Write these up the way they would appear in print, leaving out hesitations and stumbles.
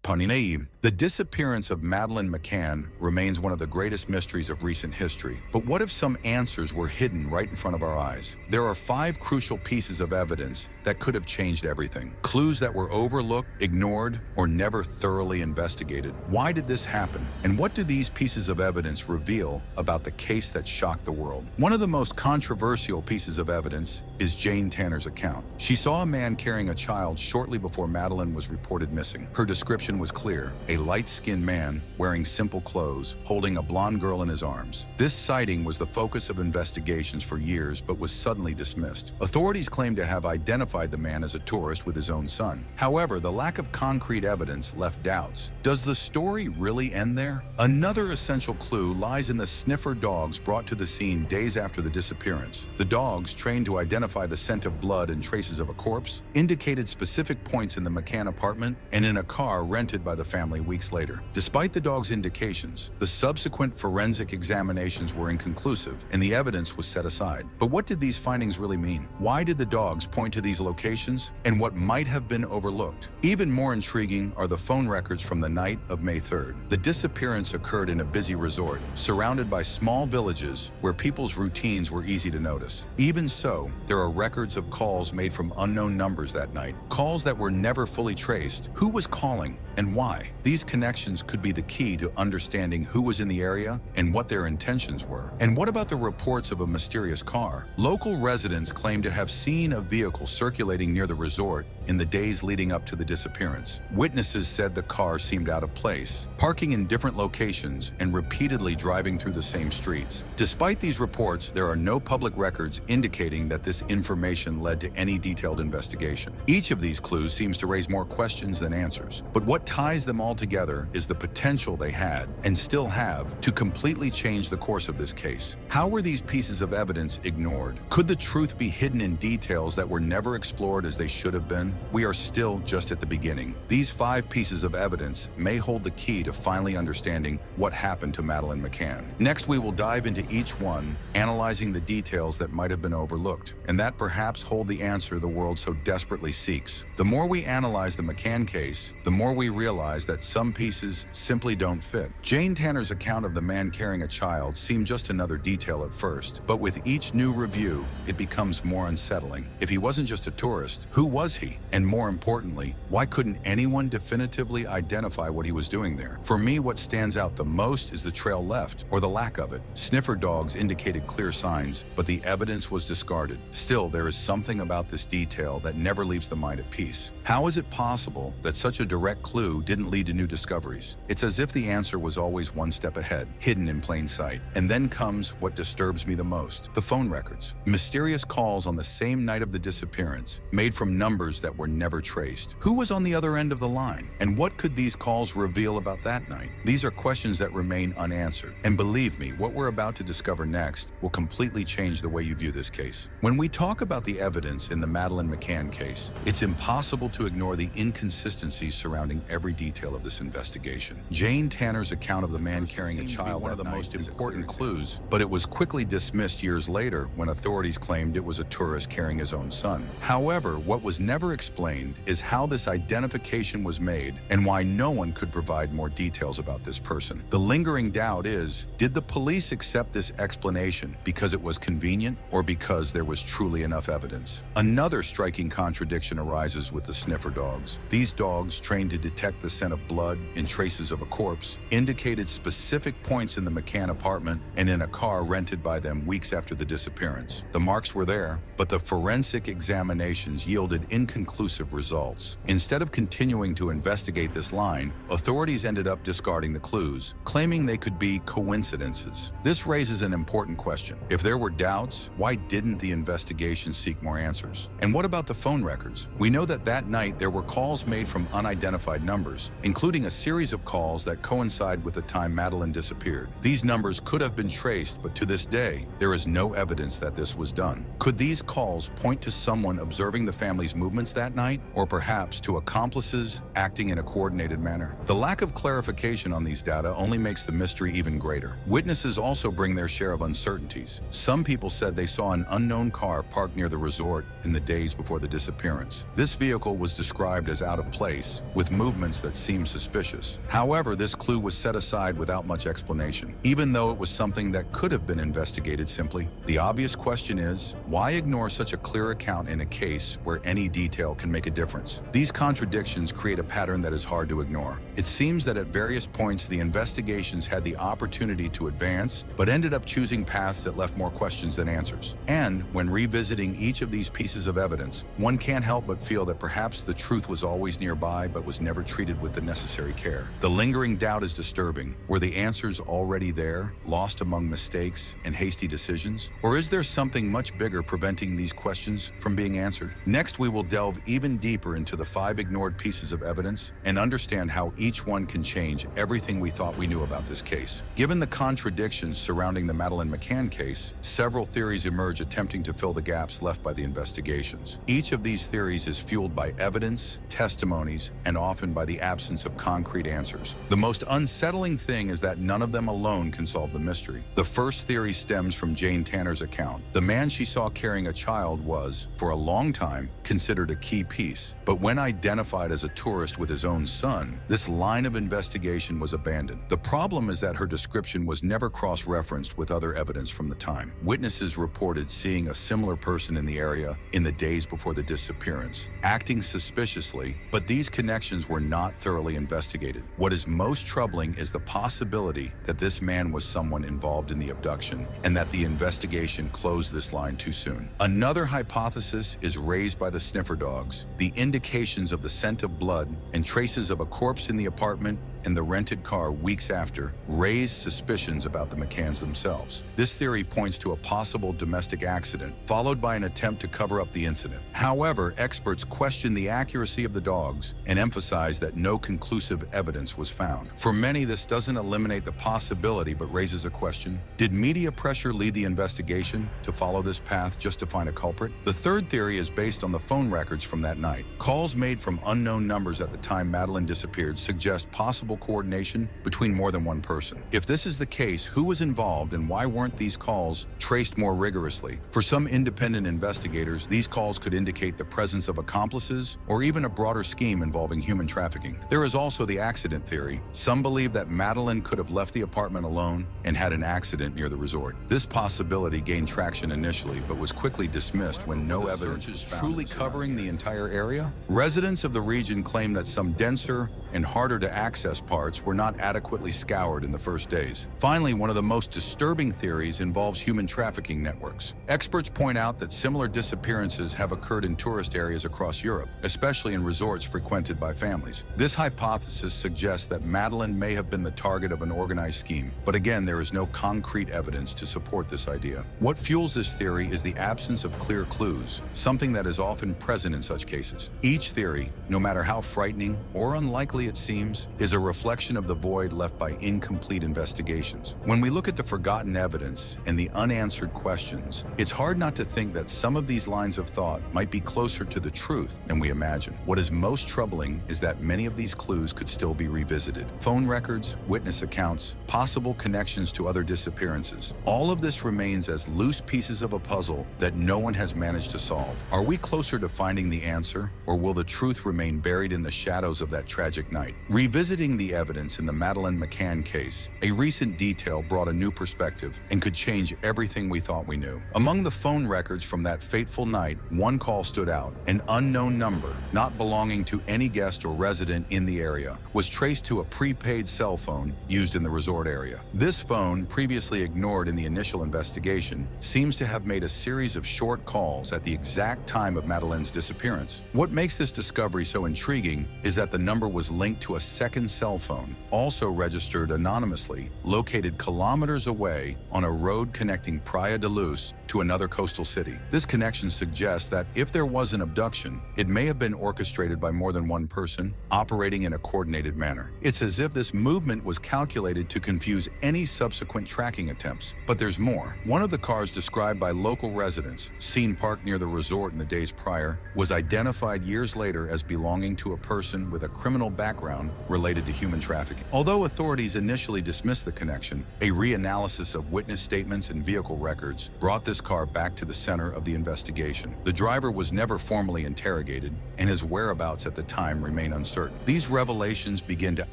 Paninaim. The disappearance of Madeleine McCann remains one of the greatest mysteries of recent history. But what if some answers were hidden right in front of our eyes? There are 5 crucial pieces of evidence that could have changed everything. Clues that were overlooked, ignored, or never thoroughly investigated. Why did this happen? And what do these pieces of evidence reveal about the case that shocked the world? One of the most controversial pieces of evidence is Jane Tanner's account. She saw a man carrying a child shortly before Madeleine was reported missing. Her description was clear: a light-skinned man wearing simple clothes, holding a blonde girl in his arms. This sighting was the focus of investigations for years, but was suddenly dismissed. Authorities claimed to have identified the man as a tourist with his own son. However, the lack of concrete evidence left doubts. Does the story really end there? Another essential clue lies in the sniffer dogs brought to the scene days after the disappearance. The dogs, trained to identify the scent of blood and traces of a corpse, indicated specific points in the McCann apartment and in a car rented by the family weeks later. Despite the dogs' indications, the subsequent forensic examinations were inconclusive and the evidence was set aside. But what did these findings really mean? Why did the dogs point to these locations, and what might have been overlooked? Even more intriguing are the phone records from the night of May 3rd. The disappearance occurred in a busy resort, surrounded by small villages where people's routines were easy to notice. Even so, there are records of calls made from unknown numbers that night, calls that were never fully traced. Who was calling and why? These connections could be the key to understanding who was in the area and what their intentions were. And what about the reports of a mysterious car? Local residents claim to have seen a vehicle circulating near the resort in the days leading up to the disappearance. Witnesses said the car seemed out of place, parking in different locations and repeatedly driving through the same streets. Despite these reports, there are no public records indicating that this information led to any detailed investigation. Each of these clues seems to raise more questions than answers. But what ties them all together is the potential they had, and still have, to completely change the course of this case. How were these pieces of evidence ignored? Could the truth be hidden in details that were never explored as they should have been? We are still just at the beginning. These 5 pieces of evidence may hold the key to finally understanding what happened to Madeleine McCann. Next, we will dive into each one, analyzing the details that might have been overlooked, and that perhaps hold the answer the world so desperately seeks. The more we analyze the McCann case, the more we realize that some pieces simply don't fit. Jane Tanner's account of the man carrying a child seemed just another detail at first, but with each new review, it becomes more unsettling. If he wasn't just a tourist, who was he? And more importantly, why couldn't anyone definitively identify what he was doing there? For me, what stands out the most is the trail left, or the lack of it. Sniffer dogs indicated clear signs, but the evidence was discarded. Still, there is something about this detail that never leaves the mind at peace. How is it possible that such a direct clue didn't lead to new discoveries? It's as if the answer was always one step ahead, hidden in plain sight. And then comes what disturbs me the most: the phone records. Mysterious calls on the same night of the disappearance, made from numbers that were never traced. Who was on the other end of the line? And what could these calls reveal about that night? These are questions that remain unanswered. And believe me, what we're about to discover next will completely change the way you view this case. When we talk about the evidence in the Madeleine McCann case, it's impossible to ignore the inconsistencies surrounding every detail of this investigation. Jane Tanner's account of the man carrying a child one of the most important clues, but it was quickly dismissed years later when authorities claimed it was a tourist carrying his own son. However, what was never explained is how this identification was made and why no one could provide more details about this person. The lingering doubt is, did the police accept this explanation because it was convenient or because there was truly enough evidence? Another striking contradiction arises with the sniffer dogs. These dogs, trained to detect the scent of blood and traces of a corpse, indicated specific points in the McCann apartment and in a car rented by them weeks after the disappearance. The marks were there, but the forensic examinations yielded inconclusive results. Instead of continuing to investigate this line, authorities ended up discarding the clues, claiming they could be coincidences. This raises an important question. If there were doubts, why didn't the investigation seek more answers? And what about the phone records? We know that that night there were calls made from unidentified numbers, including a series of calls that coincide with the time Madeleine disappeared. These numbers could have been traced, but to this day, there is no evidence that this was done. Could these calls point to someone observing the family's movements that night, or perhaps to accomplices acting in a coordinated manner? The lack of clarification on these data only makes the mystery even greater. Witnesses also bring their share of uncertainties. Some people said they saw an unknown car parked near the resort in the days before the disappearance. This vehicle was described as out of place, with movement movements that seemed suspicious. However, this clue was set aside without much explanation, even though it was something that could have been investigated simply. The obvious question is, why ignore such a clear account in a case where any detail can make a difference? These contradictions create a pattern that is hard to ignore. It seems that at various points the investigations had the opportunity to advance, but ended up choosing paths that left more questions than answers. And when revisiting each of these pieces of evidence, one can't help but feel that perhaps the truth was always nearby but was never treated with the necessary care. The lingering doubt is disturbing. Were the answers already there, lost among mistakes and hasty decisions? Or is there something much bigger preventing these questions from being answered? Next, we will delve even deeper into the 5 ignored pieces of evidence and understand how each one can change everything we thought we knew about this case. Given the contradictions surrounding the Madeleine McCann case, several theories emerge attempting to fill the gaps left by the investigations. Each of these theories is fueled by evidence, testimonies, and often by the absence of concrete answers. The most unsettling thing is that none of them alone can solve the mystery. The first theory stems from Jane Tanner's account. The man she saw carrying a child was, for a long time, considered a key piece. But when identified as a tourist with his own son, this line of investigation was abandoned. The problem is that her description was never cross-referenced with other evidence from the time. Witnesses reported seeing a similar person in the area in the days before the disappearance, acting suspiciously, but these connections were not thoroughly investigated. What is most troubling is the possibility that this man was someone involved in the abduction and that the investigation closed this line too soon. Another hypothesis is raised by the sniffer dogs. The indications of the scent of blood and traces of a corpse in the apartment and the rented car weeks after raised suspicions about the McCanns themselves. This theory points to a possible domestic accident, followed by an attempt to cover up the incident. However, experts question the accuracy of the dogs and emphasize that no conclusive evidence was found. For many, this doesn't eliminate the possibility but raises a question. Did media pressure lead the investigation to follow this path just to find a culprit? The third theory is based on the phone records from that night. Calls made from unknown numbers at the time Madeleine disappeared suggest possible coordination between more than one person. If this is the case, who was involved and why weren't these calls traced more rigorously? For some independent investigators, these calls could indicate the presence of accomplices or even a broader scheme involving human trafficking. There is also the accident theory. Some believe that Madeleine could have left the apartment alone and had an accident near the resort. This possibility gained traction initially, but was quickly dismissed when no evidence was found. Truly covering the entire area? Residents of the region claim that some denser and harder to access parts were not adequately scoured in the first days. Finally, one of the most disturbing theories involves human trafficking networks. Experts point out that similar disappearances have occurred in tourist areas across Europe, especially in resorts frequented by families. This hypothesis suggests that Madeleine may have been the target of an organized scheme, but again, there is no concrete evidence to support this idea. What fuels this theory is the absence of clear clues, something that is often present in such cases. Each theory, no matter how frightening or unlikely it seems, is a reflection of the void left by incomplete investigations. When we look at the forgotten evidence and the unanswered questions, it's hard not to think that some of these lines of thought might be closer to the truth than we imagine. What is most troubling is that many of these clues could still be revisited. Phone records, witness accounts, possible connections to other disappearances. All of this remains as loose pieces of a puzzle that no one has managed to solve. Are we closer to finding the answer, or will the truth remain buried in the shadows of that tragic night? Revisiting the evidence in the Madeleine McCann case, a recent detail brought a new perspective and could change everything we thought we knew. Among the phone records from that fateful night, one call stood out. An unknown number, not belonging to any guest or resident in the area, was traced to a prepaid cell phone used in the resort area. This phone, previously ignored in the initial investigation, seems to have made a series of short calls at the exact time of Madeleine's disappearance. What makes this discovery so intriguing is that the number was linked to a second cell phone, also registered anonymously, located kilometers away on a road connecting Praia de Luz to another coastal city. This connection suggests that if there was an abduction, it may have been orchestrated by more than one person, operating in a coordinated manner. It's as if this movement was calculated to confuse any subsequent tracking attempts. But there's more. One of the cars described by local residents, seen parked near the resort in the days prior, was identified years later as belonging to a person with a criminal background background related to human trafficking. Although authorities initially dismissed the connection, a reanalysis of witness statements and vehicle records brought this car back to the center of the investigation. The driver was never formally interrogated, and his whereabouts at the time remain uncertain. These revelations begin to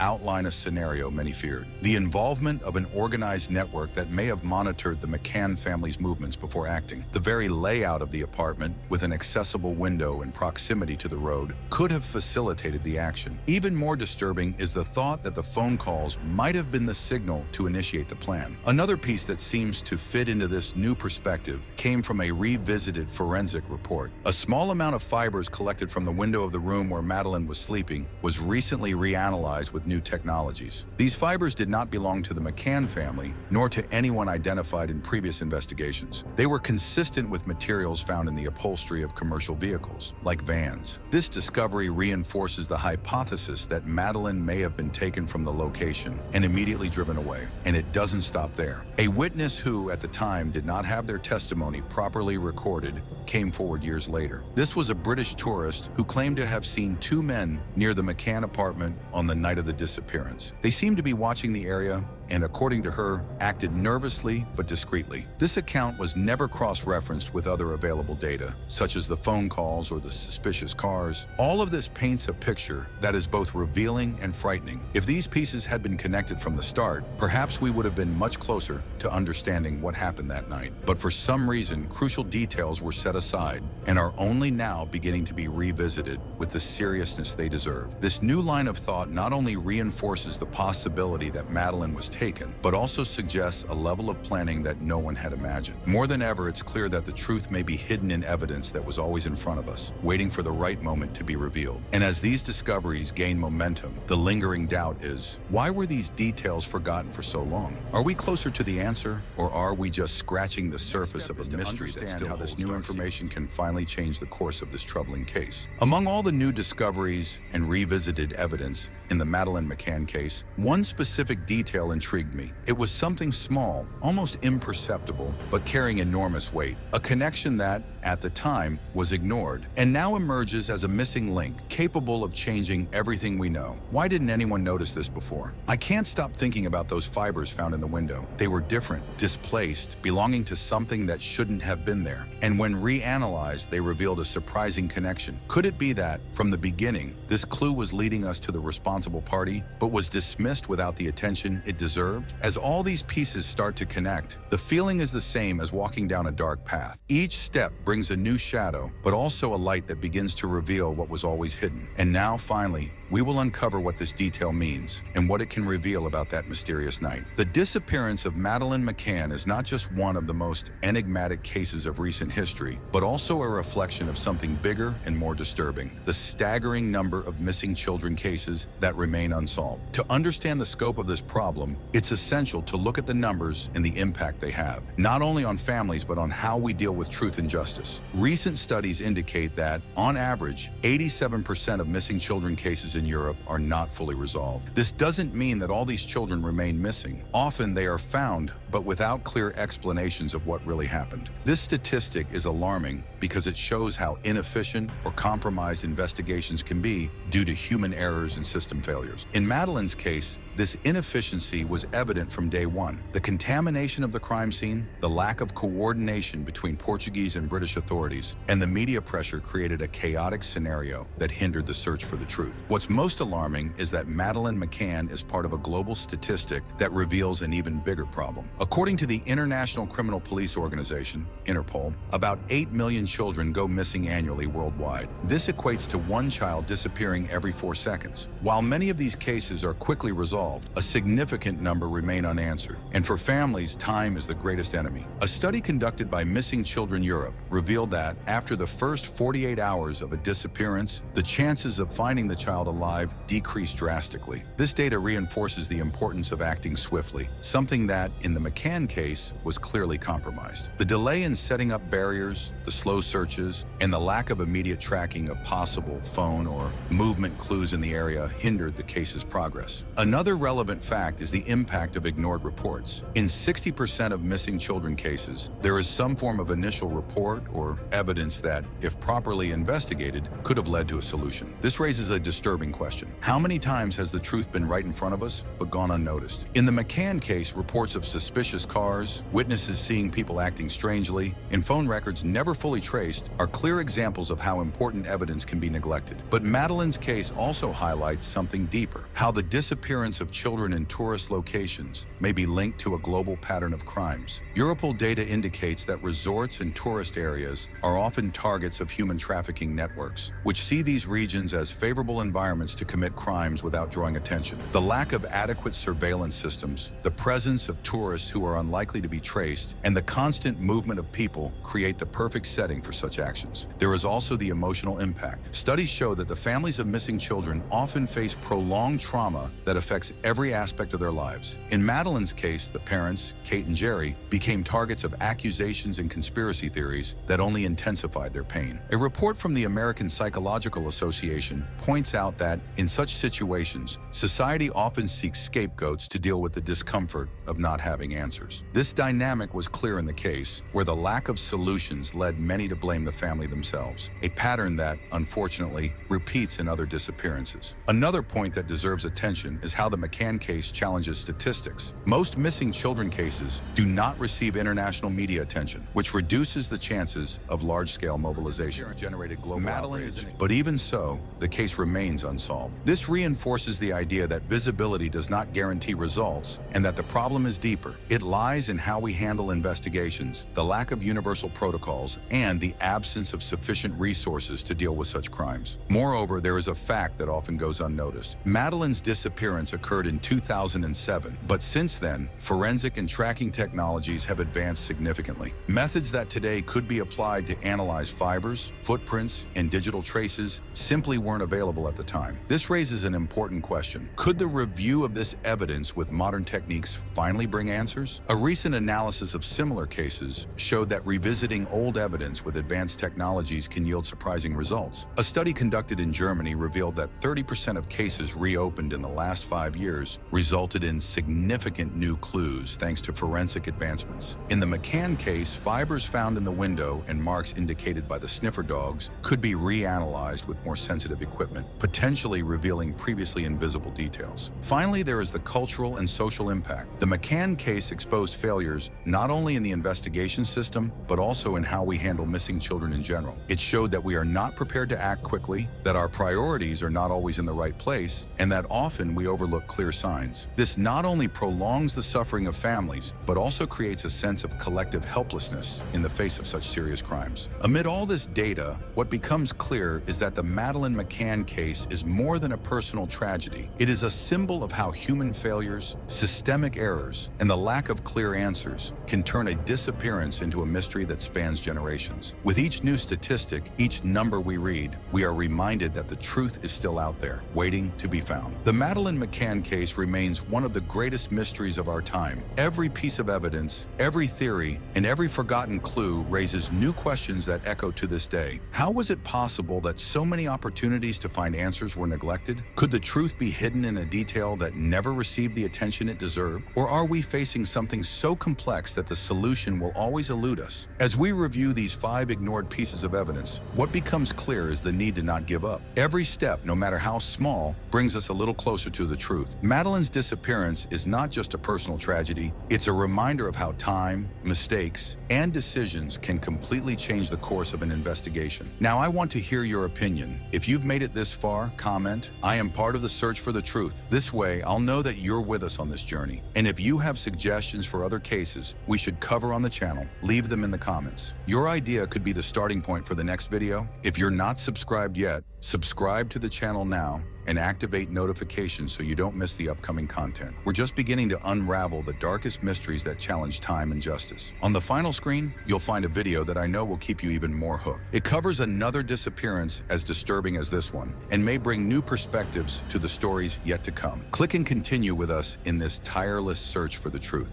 outline a scenario many feared: the involvement of an organized network that may have monitored the MCCANN family's movements before acting. The very layout of the apartment, with an accessible window and proximity to the road, could have facilitated the action. Even more disturbing is the thought that the phone calls might have been the signal to initiate the plan. Another piece that seems to fit into this new perspective came from a revisited forensic report. A small amount of fibers collected from the window of the room where Madeleine was sleeping was recently reanalyzed with new technologies. These fibers did not belong to the MCCANN family, nor to anyone identified in previous investigations. They were consistent with materials found in the upholstery of commercial vehicles, like vans. This discovery reinforces the hypothesis that Madeleine may have been taken from the location and immediately driven away. And it doesn't stop there. A witness who, at the time, did not have their testimony properly recorded came forward years later. This was a British tourist who claimed to have seen two men near the MCCANN apartment on the night of the disappearance. They seemed to be watching the area and, according to her, acted nervously but discreetly. This account was never cross-referenced with other available data, such as the phone calls or the suspicious cars. All of this paints a picture that is both revealing and frightening. If these pieces had been connected from the start, perhaps we would have been much closer to understanding what happened that night. But for some reason, crucial details were set aside and are only now beginning to be revisited with the seriousness they deserve. This new line of thought not only reinforces the possibility that Madeleine was taken, but also suggests a level of planning that no one had imagined. More than ever, it's clear that the truth may be hidden in evidence that was always in front of us, waiting for the right moment to be revealed. And as these discoveries gain momentum, the lingering doubt is, why were these details forgotten for so long? Are we closer to the answer, or are we just scratching the surface of a mystery that still how this new information can finally change the course of this troubling case? Among all the new discoveries and revisited evidence in the Madeleine McCann case, one specific detail intrigued me. It was something small, almost imperceptible, but carrying enormous weight. A connection that, at the time, was ignored, and now emerges as a missing link, capable of changing everything we know. Why didn't anyone notice this before? I can't stop thinking about those fibers found in the window. They were different, displaced, belonging to something that shouldn't have been there. And when reanalyzed, they revealed a surprising connection. Could it be that, from the beginning, this clue was leading us to the responsible party, but was dismissed without the attention it deserved? As all these pieces start to connect, the feeling is the same as walking down a dark path. Each step brings a new shadow, but also a light that begins to reveal what was always hidden. And now, finally, we will uncover what this detail means and what it can reveal about that mysterious night. The disappearance of Madeleine McCann is not just one of the most enigmatic cases of recent history, but also a reflection of something bigger and more disturbing: the staggering number of missing children cases that remain unsolved. To understand the scope of this problem, it's essential to look at the numbers and the impact they have, not only on families, but on how we deal with truth and justice. Recent studies indicate that, on average, 87% of missing children cases in Europe are not fully resolved. This doesn't mean that all these children remain missing. Often they are found, but without clear explanations of what really happened. This statistic is alarming because it shows how inefficient or compromised investigations can be due to human errors and system failures. In Madeleine's case, this inefficiency was evident from day one. The contamination of the crime scene, the lack of coordination between Portuguese and British authorities, and the media pressure created a chaotic scenario that hindered the search for the truth. What's most alarming is that Madeleine McCann is part of a global statistic that reveals an even bigger problem. According to the International Criminal Police Organization, Interpol, about 8 million children go missing annually worldwide. This equates to one child disappearing every 4 seconds. While many of these cases are quickly resolved, a significant number remain unanswered. And for families, time is the greatest enemy. A study conducted by Missing Children Europe revealed that after the first 48 hours of a disappearance, the chances of finding the child alive decreased drastically. This data reinforces the importance of acting swiftly, something that, in the McCann case, was clearly compromised. The delay in setting up barriers, the slow slow searches, and the lack of immediate tracking of possible phone or movement clues in the area hindered the case's progress. Another relevant fact is the impact of ignored reports. In 60% of missing children cases, there is some form of initial report or evidence that, if properly investigated, could have led to a solution. This raises a disturbing question. How many times has the truth been right in front of us, but gone unnoticed? In the MCCANN case, reports of suspicious cars, witnesses seeing people acting strangely, and phone records never fully traced are clear examples of how important evidence can be neglected. But Madeleine's case also highlights something deeper, how the disappearance of children in tourist locations may be linked to a global pattern of crimes. Europol data indicates that resorts and tourist areas are often targets of human trafficking networks, which see these regions as favorable environments to commit crimes without drawing attention. The lack of adequate surveillance systems, the presence of tourists who are unlikely to be traced, and the constant movement of people create the perfect setting for such actions. There is also the emotional impact. Studies show that the families of missing children often face prolonged trauma that affects every aspect of their lives. In Madeleine's case, the parents, Kate and Jerry, became targets of accusations and conspiracy theories that only intensified their pain. A report from the American Psychological Association points out that, in such situations, society often seeks scapegoats to deal with the discomfort of not having answers. This dynamic was clear in the case, where the lack of solutions led many to blame the family themselves, a pattern that, unfortunately, repeats in other disappearances. Another point that deserves attention is how the MCCANN case challenges statistics. Most missing children cases do not receive international media attention, which reduces the chances of large-scale mobilization. Generated global outrage. But even so, the case remains unsolved. This reinforces the idea that visibility does not guarantee results and that the problem is deeper. It lies in how we handle investigations, the lack of universal protocols, and the absence of sufficient resources to deal with such crimes. Moreover, there is a fact that often goes unnoticed. Madeleine's disappearance occurred in 2007, but since then, forensic and tracking technologies have advanced significantly. Methods that today could be applied to analyze fibers, footprints, and digital traces simply weren't available at the time. This raises an important question. Could the review of this evidence with modern techniques finally bring answers? A recent analysis of similar cases showed that revisiting old evidence with advanced technologies can yield surprising results. A study conducted in Germany revealed that 30% of cases reopened in the last 5 years resulted in significant new clues thanks to forensic advancements. In the MCCANN case, fibers found in the window and marks indicated by the sniffer dogs could be reanalyzed with more sensitive equipment, potentially revealing previously invisible details. Finally, there is the cultural and social impact. The MCCANN case exposed failures not only in the investigation system, but also in how we handle missing children in general. It showed that we are not prepared to act quickly, that our priorities are not always in the right place, and that often we overlook clear signs. This not only prolongs the suffering of families, but also creates a sense of collective helplessness in the face of such serious crimes. Amid all this data, what becomes clear is that the Madeleine McCann case is more than a personal tragedy. It is a symbol of how human failures, systemic errors, and the lack of clear answers can turn a disappearance into a mystery that spans generations. With each new statistic, each number we read, we are reminded that the truth is still out there, waiting to be found. The Madeleine McCann case remains one of the greatest mysteries of our time. Every piece of evidence, every theory, and every forgotten clue raises new questions that echo to this day. How was it possible that so many opportunities to find answers were neglected? Could the truth be hidden in a detail that never received the attention it deserved? Or are we facing something so complex that the solution will always elude us? As we review these 5 ignored pieces of evidence, what becomes clear is the need to not give up. Every step, no matter how small, brings us a little closer to the truth. Madeleine's disappearance is not just a personal tragedy, it's a reminder of how time, mistakes, and decisions can completely change the course of an investigation. Now, I want to hear your opinion. If you've made it this far, comment, "I am part of the search for the truth." This way, I'll know that you're with us on this journey. And if you have suggestions for other cases we should cover on the channel, leave them in the comments. Your idea could be the starting point for the next video. If you're not subscribed yet, subscribe to the channel now and activate notifications so you don't miss the upcoming content. We're just beginning to unravel the darkest mysteries that challenge time and justice. On the final screen, you'll find a video that I know will keep you even more hooked. It covers another disappearance as disturbing as this one and may bring new perspectives to the stories yet to come. Click and continue with us in this tireless search for the truth.